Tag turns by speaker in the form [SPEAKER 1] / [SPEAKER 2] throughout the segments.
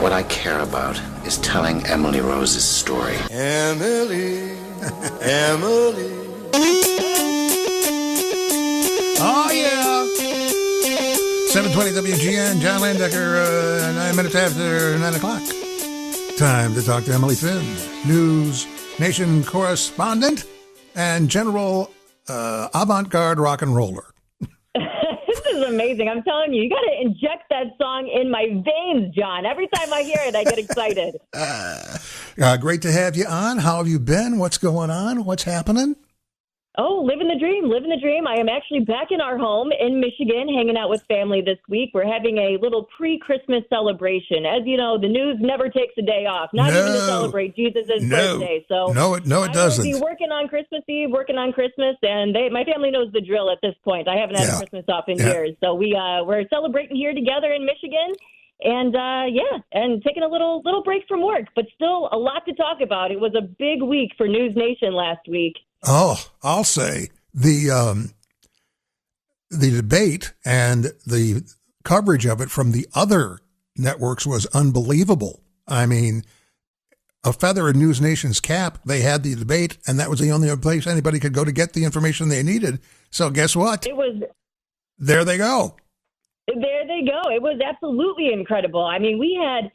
[SPEAKER 1] What I care about is telling Emily Rose's story.
[SPEAKER 2] Emily, Emily.
[SPEAKER 3] Oh, yeah. 7:20 WGN, John Landecker, 9 minutes after 9 o'clock. Time to talk to Emily Finn, News Nation correspondent and general avant-garde rock and roller.
[SPEAKER 4] This is amazing. I'm telling you, you got to inject that song in my veins, John. Every time I hear it, I get excited.
[SPEAKER 3] Great to have you on. How have you been? What's going on? What's happening?
[SPEAKER 4] Oh, living the dream, living the dream. I am actually back in our home in Michigan, hanging out with family this week. We're having a little pre-Christmas celebration. As you know, the news never takes a day off, not even to celebrate Jesus' birthday. So
[SPEAKER 3] no, it doesn't.
[SPEAKER 4] I will be working on Christmas Eve, working on Christmas, and my family knows the drill at this point. I haven't had a Christmas off in years. So we're celebrating here together in Michigan. And and taking a little break from work, but still a lot to talk about. It was a big week for News Nation last week.
[SPEAKER 3] Oh, I'll say the debate and the coverage of it from the other networks was unbelievable. I mean, a feather in News Nation's cap, they had the debate, and that was the only place anybody could go to get the information they needed. So guess what? There they go.
[SPEAKER 4] There they go. It was absolutely incredible. I mean, we had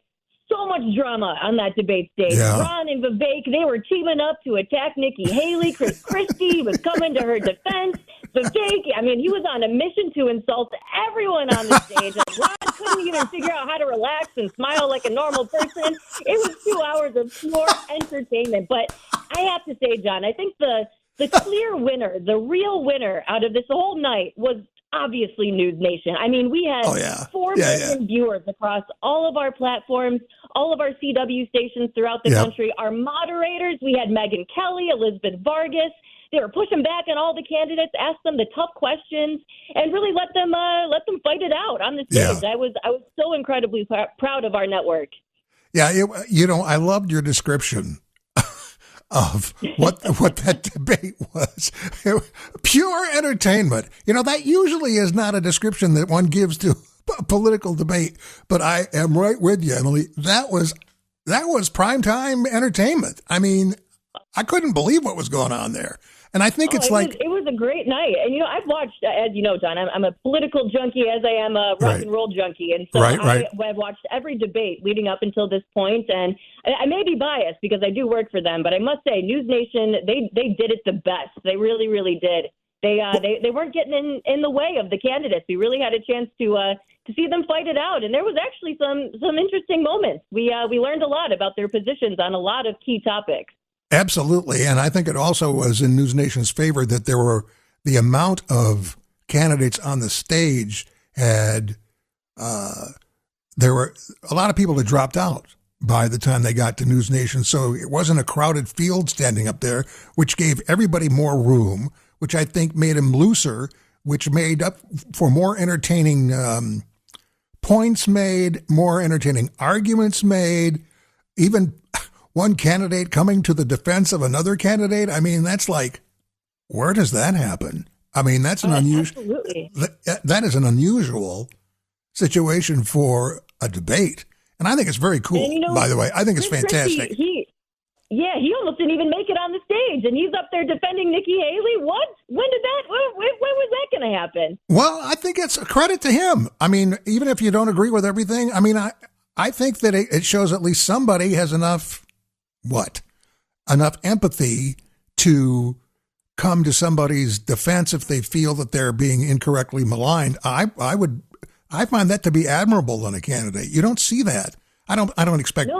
[SPEAKER 4] so much drama on that debate stage.
[SPEAKER 3] Yeah.
[SPEAKER 4] Ron and Vivek, they were teaming up to attack Nikki Haley. Chris Christie was coming to her defense. Vivek, I mean, he was on a mission to insult everyone on the stage. And Ron couldn't even figure out how to relax and smile like a normal person. It was 2 hours of pure entertainment. But I have to say, John, I think the clear winner, the real winner out of this whole night was obviously News Nation. I mean, we had 4 million viewers across all of our platforms, all of our CW stations throughout the country. Our moderators, we had Megyn Kelly, Elizabeth Vargas. They were pushing back on all the candidates, asked them the tough questions, and really let them fight it out on the stage. I was so incredibly proud of our network. Yeah,
[SPEAKER 3] I loved your description of what that debate was. Pure entertainment. That usually is not a description that one gives to a political debate, but I am right with you, Emily. That was primetime entertainment. I mean, I couldn't believe what was going on there. And I think it
[SPEAKER 4] was a great night. And, I've watched, as you know, John, I'm a political junkie as I am a rock and roll junkie. And so I've watched every debate leading up until this point. And I may be biased because I do work for them, but I must say News Nation, they did it the best. They really, really did. They weren't getting in the way of the candidates. We really had a chance to see them fight it out. And there was actually some interesting moments. We learned a lot about their positions on a lot of key topics.
[SPEAKER 3] Absolutely. And I think it also was in News Nation's favor that the amount of candidates on the stage there were a lot of people that dropped out by the time they got to News Nation. So it wasn't a crowded field standing up there, which gave everybody more room, which I think made them looser, which made up for more entertaining points made, more entertaining arguments made, even one candidate coming to the defense of another candidate. I mean, that's like, where does that happen? I mean, that's an unusual.
[SPEAKER 4] Absolutely.
[SPEAKER 3] That is an unusual situation for a debate, and I think it's very cool. And, by the way, I think it's fantastic.
[SPEAKER 4] He almost didn't even make it on the stage, and he's up there defending Nikki Haley. What? When was that going to happen?
[SPEAKER 3] Well, I think it's a credit to him. I mean, even if you don't agree with everything, I mean, I think that it shows at least somebody has enough empathy to come to somebody's defense if they feel that they're being incorrectly maligned. I find that to be admirable in a candidate. You don't see that. I don't expect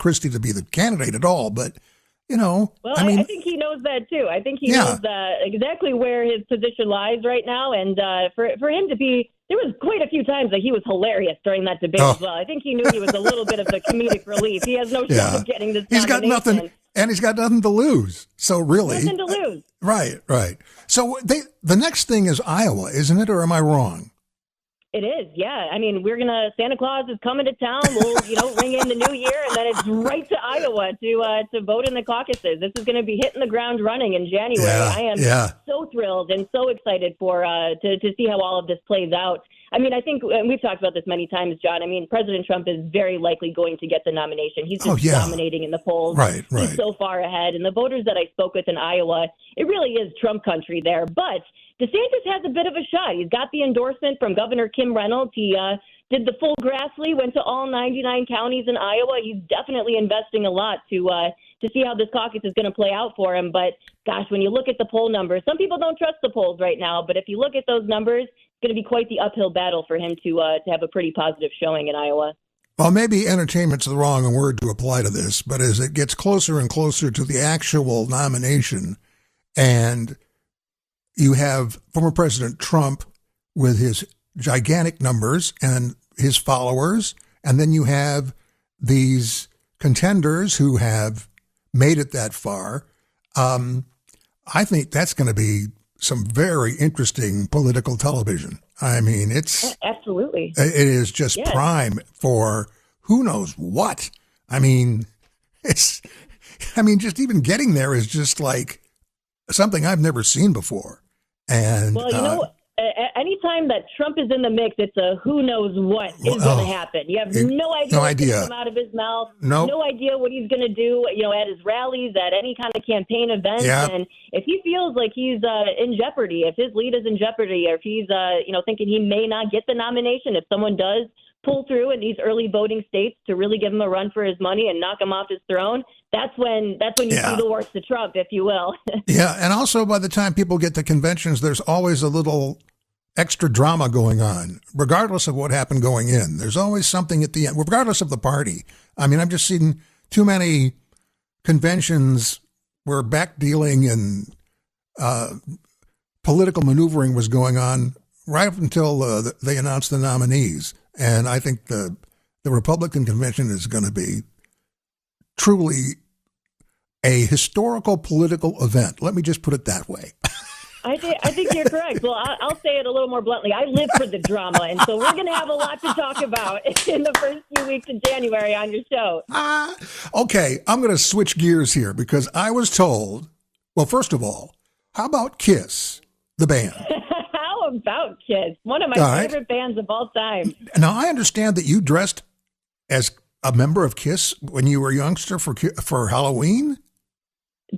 [SPEAKER 3] Christie to be the candidate at all, but Well,
[SPEAKER 4] I think he knows that too. I think he knows exactly where his position lies right now, and for him to be. There was quite a few times that he was hilarious during that debate as well. I think he knew he was a little bit of the comedic relief. He has no shot of getting this.
[SPEAKER 3] He's got nothing, and he's got nothing to lose. So really,
[SPEAKER 4] nothing to lose.
[SPEAKER 3] Right. So the next thing is Iowa, isn't it? Or am I wrong?
[SPEAKER 4] It is, yeah. I mean, Santa Claus is coming to town. We'll, ring in the new year, and then it's right to Iowa to vote in the caucuses. This is going to be hitting the ground running in January. I am so thrilled and so excited to see how all of this plays out. I mean, I think, and we've talked about this many times, John. I mean, President Trump is very likely going to get the nomination. He's just dominating in the polls.
[SPEAKER 3] Right.
[SPEAKER 4] He's so far ahead. And the voters that I spoke with in Iowa, it really is Trump country there. But DeSantis has a bit of a shot. He's got the endorsement from Governor Kim Reynolds. He did the full Grassley, went to all 99 counties in Iowa. He's definitely investing a lot to see how this caucus is going to play out for him. But, gosh, when you look at the poll numbers, some people don't trust the polls right now. But if you look at those numbers, it's going to be quite the uphill battle for him to have a pretty positive showing in Iowa.
[SPEAKER 3] Well, maybe entertainment's the wrong word to apply to this, but as it gets closer and closer to the actual nomination, and you have former President Trump with his gigantic numbers and his followers, and then you have these contenders who have made it that far. I think that's going to be some very interesting political television. I mean, it's
[SPEAKER 4] absolutely,
[SPEAKER 3] it is just prime for who knows what. I mean, just even getting there is just like something I've never seen before. And
[SPEAKER 4] well, anytime that Trump is in the mix, it's a who knows what is going to happen. You have no idea what's going to come out of his mouth. No idea what he's going to do, at his rallies, at any kind of campaign event.
[SPEAKER 3] Yeah.
[SPEAKER 4] And if he feels like he's in jeopardy, if his lead is in jeopardy, or if he's, thinking he may not get the nomination, if someone does pull through in these early voting states to really give him a run for his money and knock him off his throne, that's when you see the worst of Trump, if you will.
[SPEAKER 3] Yeah, and also by the time people get to conventions, there's always a little extra drama going on, regardless of what happened going in. There's always something at the end, regardless of the party. I mean, I've just seen too many conventions where backdealing and political maneuvering was going on right up until they announced the nominees. And I think the Republican convention is going to be truly a historical political event. Let me just put it that way.
[SPEAKER 4] I think you're correct. Well, I'll say it a little more bluntly. I live for the drama, and so we're going to have a lot to talk about in the first few weeks of January on your show.
[SPEAKER 3] Okay, I'm going to switch gears here because I was told, well, first of all, how about Kiss, the band?
[SPEAKER 4] How about Kiss? One of my favorite bands of all time.
[SPEAKER 3] Now, I understand that you dressed as a member of Kiss when you were a youngster for Halloween?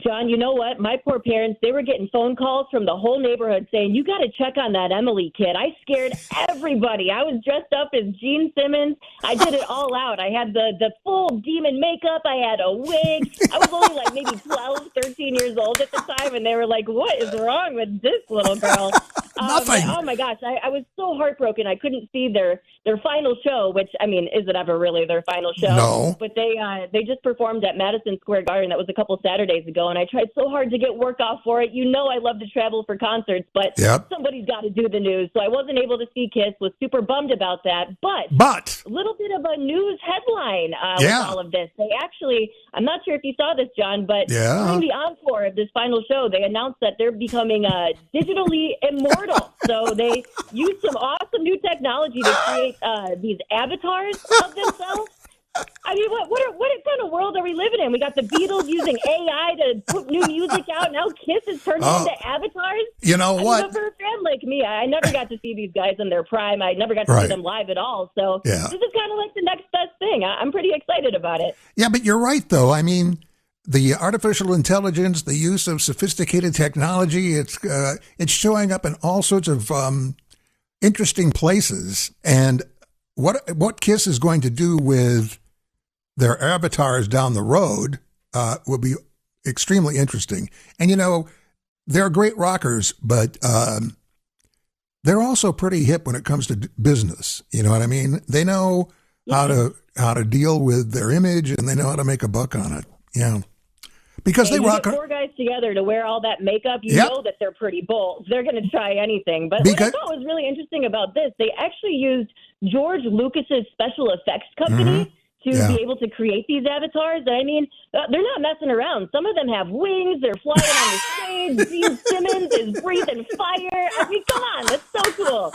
[SPEAKER 4] John, you know what? My poor parents, they were getting phone calls from the whole neighborhood saying, you got to check on that Emily kid. I scared everybody. I was dressed up as Gene Simmons. I did it all out. I had the full demon makeup. I had a wig. I was only like maybe 12, 13 years old at the time, and they were like, what is wrong with this little girl?
[SPEAKER 3] Nothing.
[SPEAKER 4] Oh, my gosh. I was so heartbroken. I couldn't see their final show, which, I mean, is it ever really their final show?
[SPEAKER 3] No.
[SPEAKER 4] But they just performed at Madison Square Garden. That was a couple Saturdays ago, and I tried so hard to get work off for it. You know I love to travel for concerts, but somebody's got to do the news. So I wasn't able to see Kiss, was super bummed about that. But a little bit of a news headline with all of this. They actually, I'm not sure if you saw this, John, but during the encore of this final show, they announced that they're becoming digitally immortal. So they used some awesome new technology to create these avatars of themselves. I mean, what kind of world are we living in? We got the Beatles using AI to put new music out. Now Kiss is turning into avatars.
[SPEAKER 3] You know what?
[SPEAKER 4] For a fan like me, I never got to see these guys in their prime. I never got to see them live at all. So this is kind of like the next best thing. I'm pretty excited about it. Yeah,
[SPEAKER 3] but you're right, though. I mean, the artificial intelligence, the use of sophisticated technology, it's showing up in all sorts of interesting places. And what Kiss is going to do with their avatars down the road will be extremely interesting. And, they're great rockers, but they're also pretty hip when it comes to business. You know what I mean? They know how to deal with their image, and they know how to make a buck on it. Yeah. Because they rock.
[SPEAKER 4] Get four guys together to wear all that makeup. You know that they're pretty bold. They're going to try anything. But what I thought was really interesting about this, they actually used George Lucas's special effects company to be able to create these avatars. I mean, they're not messing around. Some of them have wings. They're flying on the stage. Gene Simmons is breathing fire. I mean, come on. That's so cool.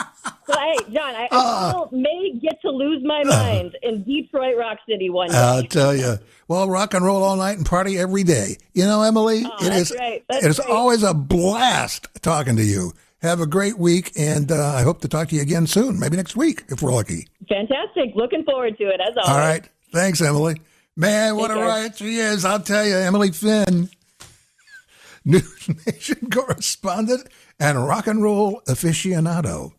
[SPEAKER 4] So, hey, John, I still may get to lose my mind in Detroit Rock City one day.
[SPEAKER 3] I'll tell you. Well, rock and roll all night and party every day. You know, Emily, it is always a blast talking to you. Have a great week, and I hope to talk to you again soon, maybe next week, if we're lucky.
[SPEAKER 4] Fantastic. Looking forward to it, as always.
[SPEAKER 3] All right. Thanks, Emily. Man, what a riot she is. I'll tell you, Emily Finn, News Nation correspondent and rock and roll aficionado.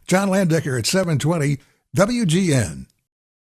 [SPEAKER 3] John Landecker at 720 WGN.